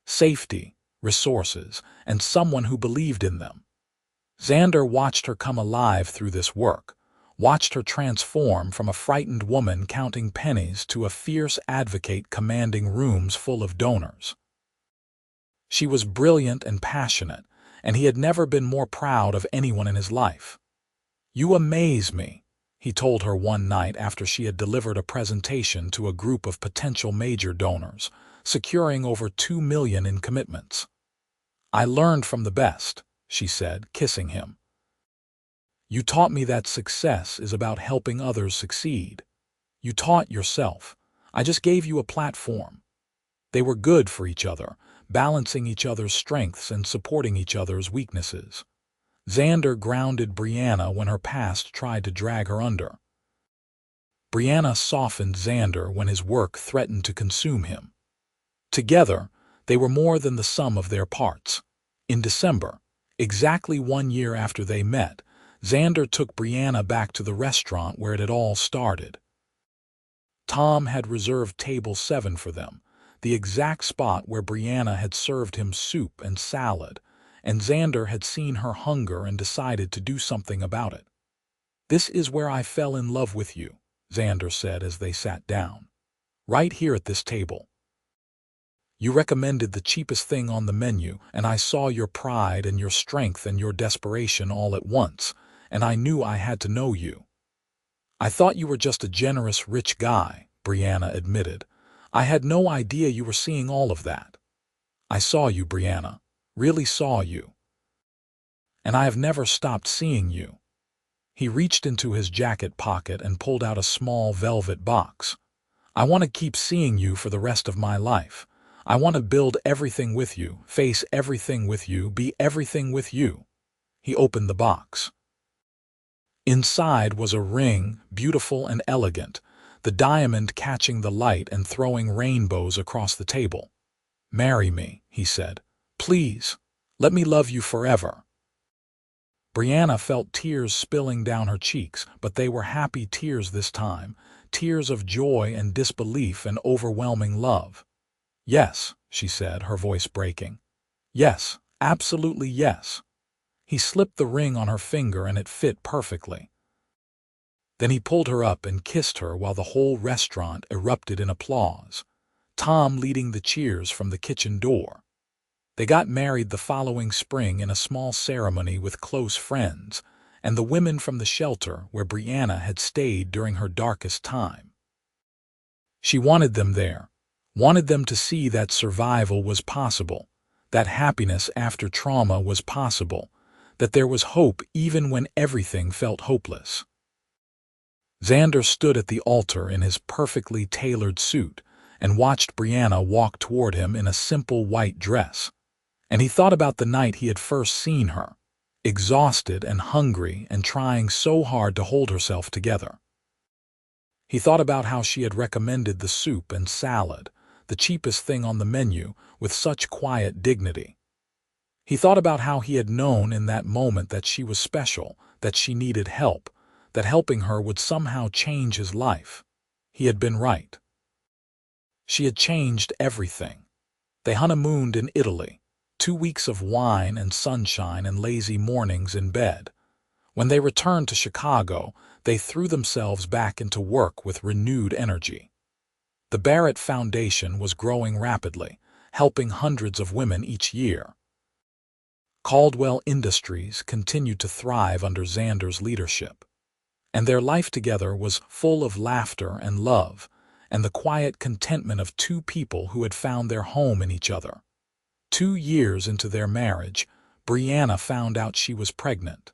safety, resources, and someone who believed in them. Xander watched her come alive through this work, watched her transform from a frightened woman counting pennies to a fierce advocate commanding rooms full of donors. She was brilliant and passionate, and he had never been more proud of anyone in his life. "You amaze me," he told her one night after she had delivered a presentation to a group of potential major donors, securing over $2 million in commitments. "I learned from the best," she said, kissing him. "You taught me that success is about helping others succeed. You taught yourself. I just gave you a platform." They were good for each other, balancing each other's strengths and supporting each other's weaknesses. Xander grounded Brianna when her past tried to drag her under. Brianna softened Xander when his work threatened to consume him. Together, they were more than the sum of their parts. In December, exactly 1 year after they met, Xander took Brianna back to the restaurant where it had all started. Tom had reserved table 7 for them, the exact spot where Brianna had served him soup and salad, and Xander had seen her hunger and decided to do something about it. "This is where I fell in love with you," Xander said as they sat down. "Right here at this table. You recommended the cheapest thing on the menu, and I saw your pride and your strength and your desperation all at once, and I knew I had to know you." "I thought you were just a generous, rich guy," Brianna admitted. "I had no idea you were seeing all of that." "I saw you, Brianna. Really saw you. And I have never stopped seeing you." He reached into his jacket pocket and pulled out a small velvet box. "I want to keep seeing you for the rest of my life. I want to build everything with you, face everything with you, be everything with you." He opened the box. Inside was a ring, beautiful and elegant, the diamond catching the light and throwing rainbows across the table. "Marry me," he said. "Please. Let me love you forever." Brianna felt tears spilling down her cheeks, but they were happy tears this time, tears of joy and disbelief and overwhelming love. "Yes," she said, her voice breaking. "Yes, absolutely yes." He slipped the ring on her finger and it fit perfectly. Then he pulled her up and kissed her while the whole restaurant erupted in applause, Tom leading the cheers from the kitchen door. They got married the following spring in a small ceremony with close friends, and the women from the shelter where Brianna had stayed during her darkest time. She wanted them there, wanted them to see that survival was possible, that happiness after trauma was possible, that there was hope even when everything felt hopeless. Xander stood at the altar in his perfectly tailored suit and watched Brianna walk toward him in a simple white dress. And he thought about the night he had first seen her, exhausted and hungry and trying so hard to hold herself together. He thought about how she had recommended the soup and salad, the cheapest thing on the menu, with such quiet dignity. He thought about how he had known in that moment that she was special, that she needed help, that helping her would somehow change his life. He had been right. She had changed everything. They honeymooned in Italy. 2 weeks of wine and sunshine and lazy mornings in bed. When they returned to Chicago, they threw themselves back into work with renewed energy. The Barrett Foundation was growing rapidly, helping hundreds of women each year. Caldwell Industries continued to thrive under Xander's leadership, and their life together was full of laughter and love, and the quiet contentment of two people who had found their home in each other. 2 years into their marriage, Brianna found out she was pregnant.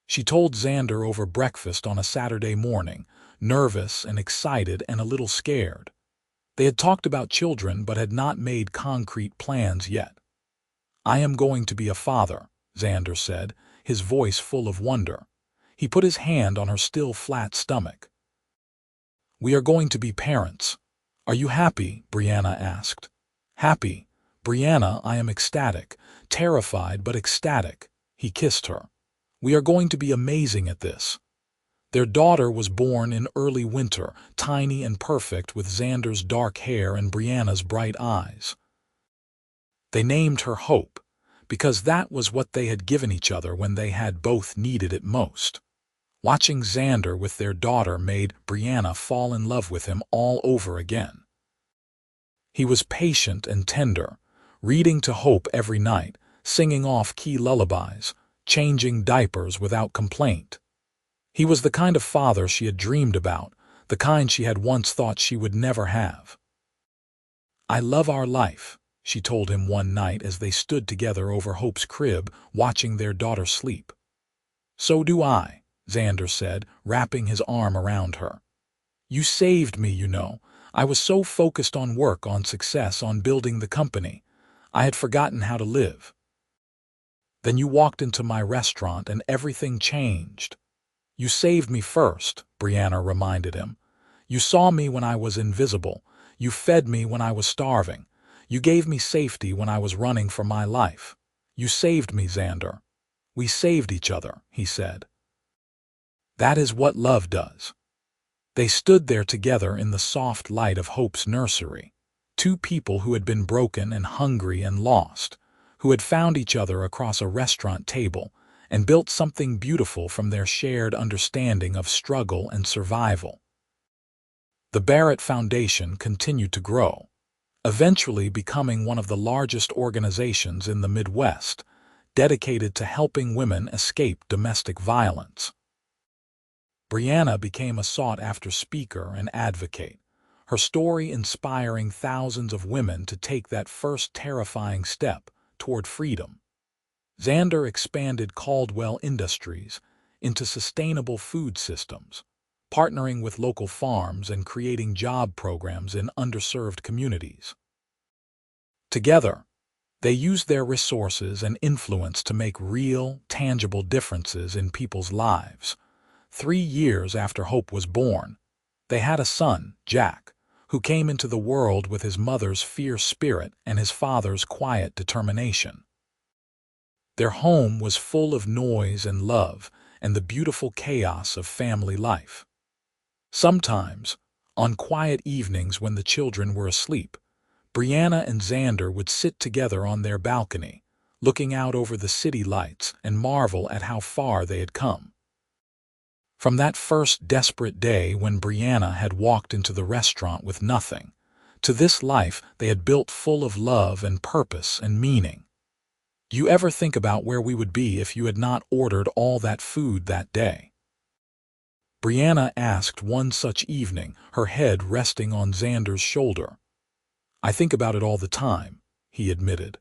She told Xander over breakfast on a Saturday morning, nervous and excited and a little scared. They had talked about children but had not made concrete plans yet. "I am going to be a father," Xander said, his voice full of wonder. He put his hand on her still flat stomach. "We are going to be parents. Are you happy?" Brianna asked. "Happy? Brianna, I am ecstatic, terrified but ecstatic." He kissed her. "We are going to be amazing at this." Their daughter was born in early winter, tiny and perfect with Xander's dark hair and Brianna's bright eyes. They named her Hope, because that was what they had given each other when they had both needed it most. Watching Xander with their daughter made Brianna fall in love with him all over again. He was patient and tender, reading to Hope every night, singing off-key lullabies, changing diapers without complaint. He was the kind of father she had dreamed about, the kind she had once thought she would never have. "I love our life," she told him one night as they stood together over Hope's crib, watching their daughter sleep. "So do I," Xander said, wrapping his arm around her. "You saved me, you know. I was so focused on work, on success, on building the company. I had forgotten how to live. Then you walked into my restaurant and everything changed." "You saved me first," Brianna reminded him. "You saw me when I was invisible. You fed me when I was starving. You gave me safety when I was running for my life. You saved me, Xander." "We saved each other," he said. "That is what love does." They stood there together in the soft light of Hope's nursery, two people who had been broken and hungry and lost, who had found each other across a restaurant table and built something beautiful from their shared understanding of struggle and survival. The Barrett Foundation continued to grow, eventually becoming one of the largest organizations in the Midwest, dedicated to helping women escape domestic violence. Brianna became a sought-after speaker and advocate, her story inspiring thousands of women to take that first terrifying step toward freedom. Xander expanded Caldwell Industries into sustainable food systems, partnering with local farms and creating job programs in underserved communities. Together, they used their resources and influence to make real, tangible differences in people's lives. 3 years after Hope was born, they had a son, Jack, who came into the world with his mother's fierce spirit and his father's quiet determination. Their home was full of noise and love and the beautiful chaos of family life. Sometimes, on quiet evenings when the children were asleep, Brianna and Xander would sit together on their balcony, looking out over the city lights and marvel at how far they had come. From that first desperate day when Brianna had walked into the restaurant with nothing, to this life they had built full of love and purpose and meaning. "Do you ever think about where we would be if you had not ordered all that food that day?" Brianna asked one such evening, her head resting on Xander's shoulder. "I think about it all the time," he admitted.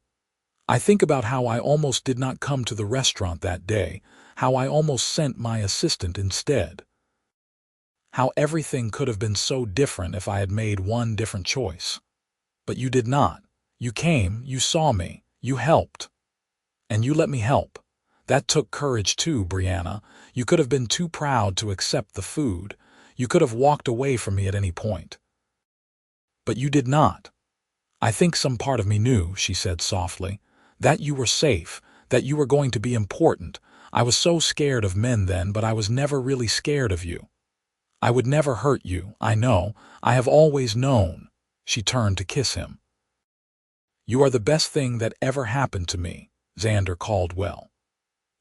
"I think about how I almost did not come to the restaurant that day, how I almost sent my assistant instead. How everything could have been so different if I had made one different choice. But you did not. You came, you saw me, you helped. And you let me help. That took courage too, Brianna. You could have been too proud to accept the food. You could have walked away from me at any point. But you did not. I think some part of me knew," she said softly, "that you were safe, that you were going to be important. I was so scared of men then, but I was never really scared of you. I would never hurt you, I know. I have always known." She turned to kiss him. "You are the best thing that ever happened to me, Xander Caldwell."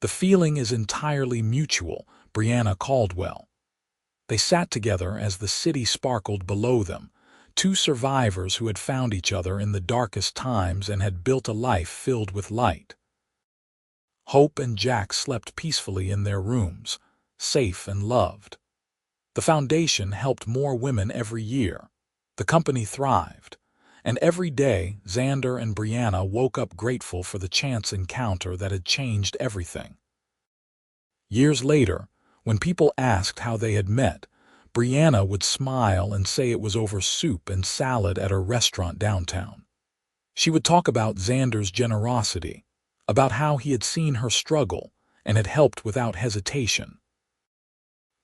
"The feeling is entirely mutual," Brianna Caldwell. They sat together as the city sparkled below them, two survivors who had found each other in the darkest times and had built a life filled with light. Hope and Jack slept peacefully in their rooms, safe and loved. The foundation helped more women every year. The company thrived. And every day, Xander and Brianna woke up grateful for the chance encounter that had changed everything. Years later, when people asked how they had met, Brianna would smile and say it was over soup and salad at her restaurant downtown. She would talk about Xander's generosity, about how he had seen her struggle and had helped without hesitation.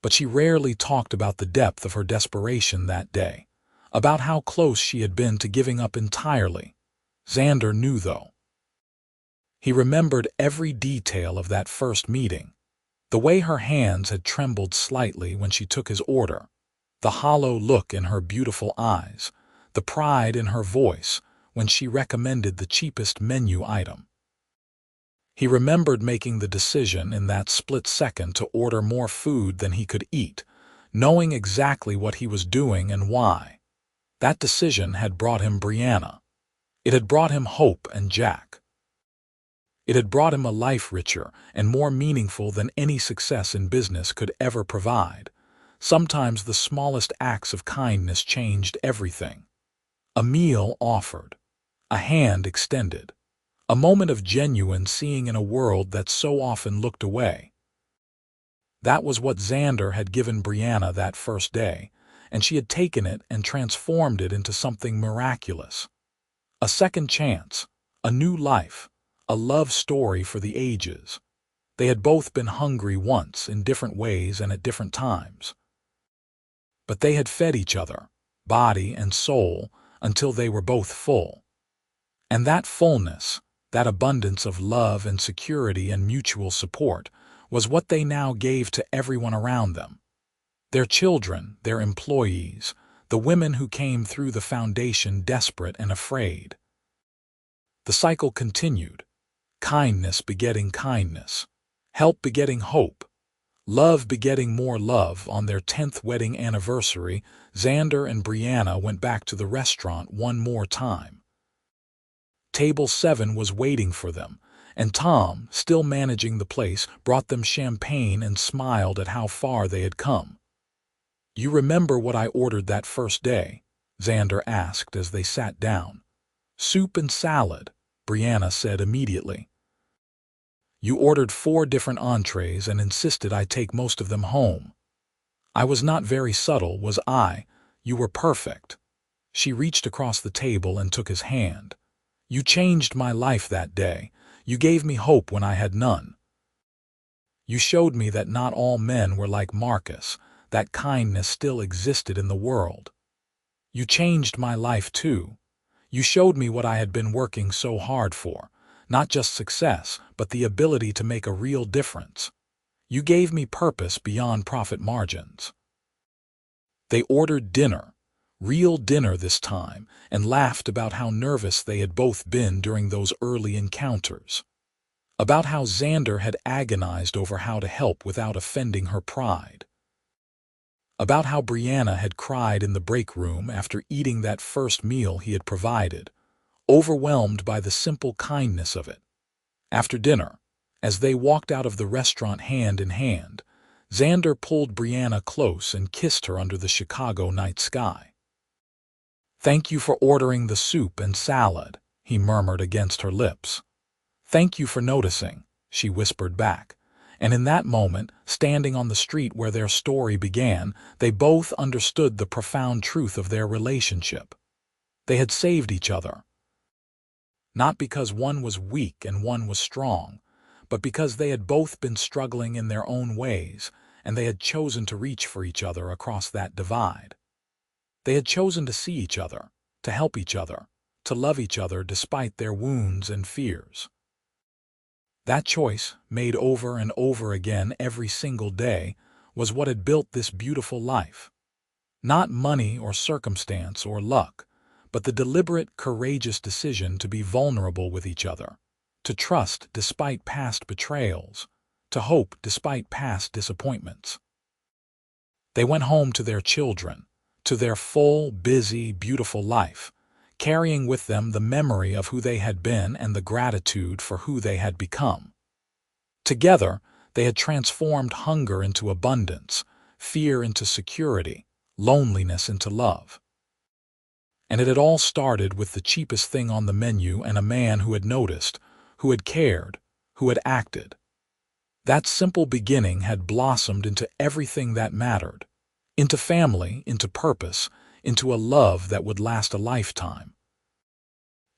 But she rarely talked about the depth of her desperation that day, about how close she had been to giving up entirely. Xander knew, though. He remembered every detail of that first meeting. The way her hands had trembled slightly when she took his order, the hollow look in her beautiful eyes, the pride in her voice when she recommended the cheapest menu item. He remembered making the decision in that split second to order more food than he could eat, knowing exactly what he was doing and why. That decision had brought him Brianna. It had brought him Hope and Jack. It had brought him a life richer and more meaningful than any success in business could ever provide. Sometimes the smallest acts of kindness changed everything. A meal offered, a hand extended, a moment of genuine seeing in a world that so often looked away. That was what Xander had given Brianna that first day, and she had taken it and transformed it into something miraculous. A second chance, a new life, a love story for the ages. They had both been hungry once in different ways and at different times. But they had fed each other, body and soul, until they were both full. And that fullness, that abundance of love and security and mutual support, was what they now gave to everyone around them. Their children, their employees, the women who came through the foundation desperate and afraid. The cycle continued. Kindness begetting kindness, help begetting hope, love begetting more love. On their 10th wedding anniversary, Xander and Brianna went back to the restaurant one more time. Table 7 was waiting for them, and Tom, still managing the place, brought them champagne and smiled at how far they had come. "You remember what I ordered that first day?" Xander asked as they sat down. "Soup and salad," Brianna said immediately. "You ordered 4 different entrees and insisted I take most of them home. I was not very subtle, was I? You were perfect." She reached across the table and took his hand. "You changed my life that day. You gave me hope when I had none. You showed me that not all men were like Marcus, that kindness still existed in the world. You changed my life too. You showed me what I had been working so hard for, not just success, but the ability to make a real difference. You gave me purpose beyond profit margins." They ordered dinner, real dinner this time, and laughed about how nervous they had both been during those early encounters. About how Xander had agonized over how to help without offending her pride. About how Brianna had cried in the break room after eating that first meal he had provided, overwhelmed by the simple kindness of it. After dinner, as they walked out of the restaurant hand in hand, Xander pulled Brianna close and kissed her under the Chicago night sky. "Thank you for ordering the soup and salad," he murmured against her lips. "Thank you for noticing," she whispered back. And in that moment, standing on the street where their story began, they both understood the profound truth of their relationship. They had saved each other. Not because one was weak and one was strong, but because they had both been struggling in their own ways, and they had chosen to reach for each other across that divide. They had chosen to see each other, to help each other, to love each other despite their wounds and fears. That choice, made over and over again every single day, was what had built this beautiful life. Not money or circumstance or luck, but the deliberate, courageous decision to be vulnerable with each other, to trust despite past betrayals, to hope despite past disappointments. They went home to their children, to their full, busy, beautiful life, carrying with them the memory of who they had been and the gratitude for who they had become. Together, they had transformed hunger into abundance, fear into security, loneliness into love. And it had all started with the cheapest thing on the menu and a man who had noticed, who had cared, who had acted. That simple beginning had blossomed into everything that mattered, into family, into purpose, into a love that would last a lifetime.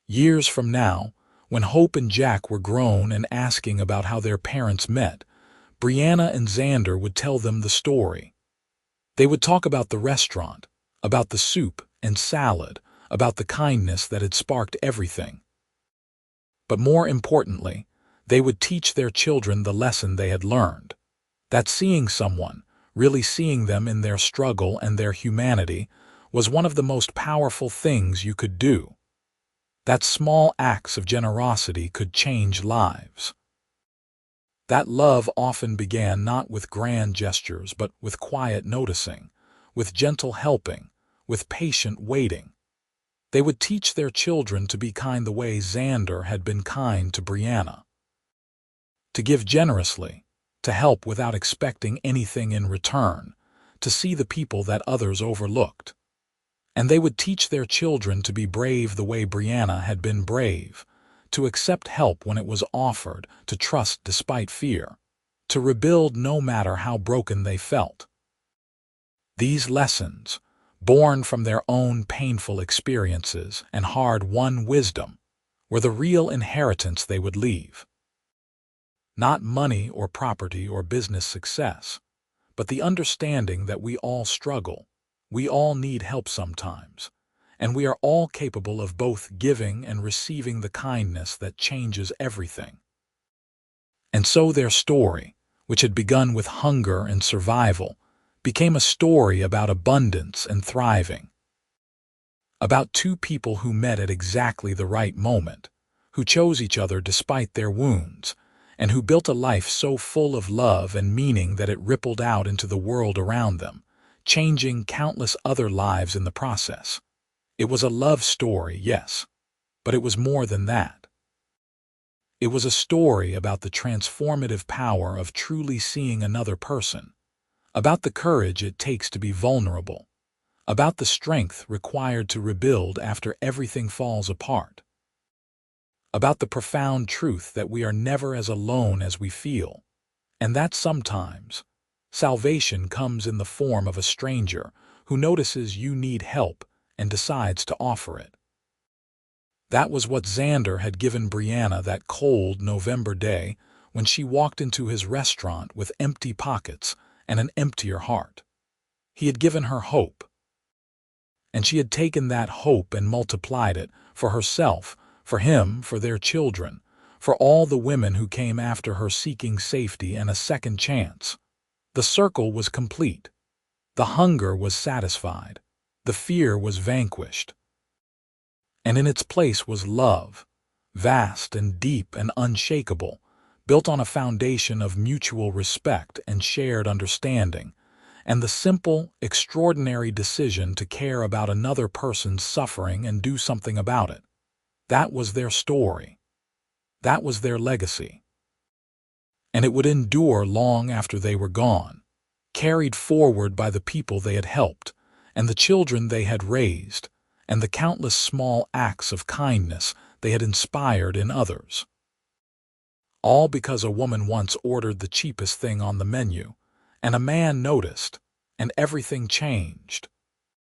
Years from now, when Hope and Jack were grown and asking about how their parents met, Brianna and Xander would tell them the story. They would talk about the restaurant, about the soup and salad, about the kindness that had sparked everything. But more importantly, they would teach their children the lesson they had learned, that seeing someone, really seeing them in their struggle and their humanity, was one of the most powerful things you could do. That small acts of generosity could change lives. That love often began not with grand gestures but with quiet noticing, with gentle helping, with patient waiting. They would teach their children to be kind the way Xander had been kind to Brianna. To give generously, to help without expecting anything in return, to see the people that others overlooked. And they would teach their children to be brave the way Brianna had been brave, to accept help when it was offered, to trust despite fear, to rebuild no matter how broken they felt. These lessons, born from their own painful experiences and hard-won wisdom, were the real inheritance they would leave. Not money or property or business success, but the understanding that we all struggle, we all need help sometimes, and we are all capable of both giving and receiving the kindness that changes everything. And so their story, which had begun with hunger and survival, became a story about abundance and thriving. About two people who met at exactly the right moment, who chose each other despite their wounds, and who built a life so full of love and meaning that it rippled out into the world around them, changing countless other lives in the process. It was a love story, yes, but it was more than that. It was a story about the transformative power of truly seeing another person, about the courage it takes to be vulnerable, about the strength required to rebuild after everything falls apart, about the profound truth that we are never as alone as we feel, and that sometimes salvation comes in the form of a stranger who notices you need help and decides to offer it. That was what Xander had given Brianna that cold November day when she walked into his restaurant with empty pockets and an emptier heart. He had given her hope, and she had taken that hope and multiplied it for herself, for him, for their children, for all the women who came after her seeking safety and a second chance. The circle was complete. The hunger was satisfied. The fear was vanquished. And in its place was love, vast and deep and unshakable, built on a foundation of mutual respect and shared understanding, and the simple, extraordinary decision to care about another person's suffering and do something about it. That was their story. That was their legacy. And it would endure long after they were gone, carried forward by the people they had helped, and the children they had raised, and the countless small acts of kindness they had inspired in others. All because a woman once ordered the cheapest thing on the menu, and a man noticed, and everything changed.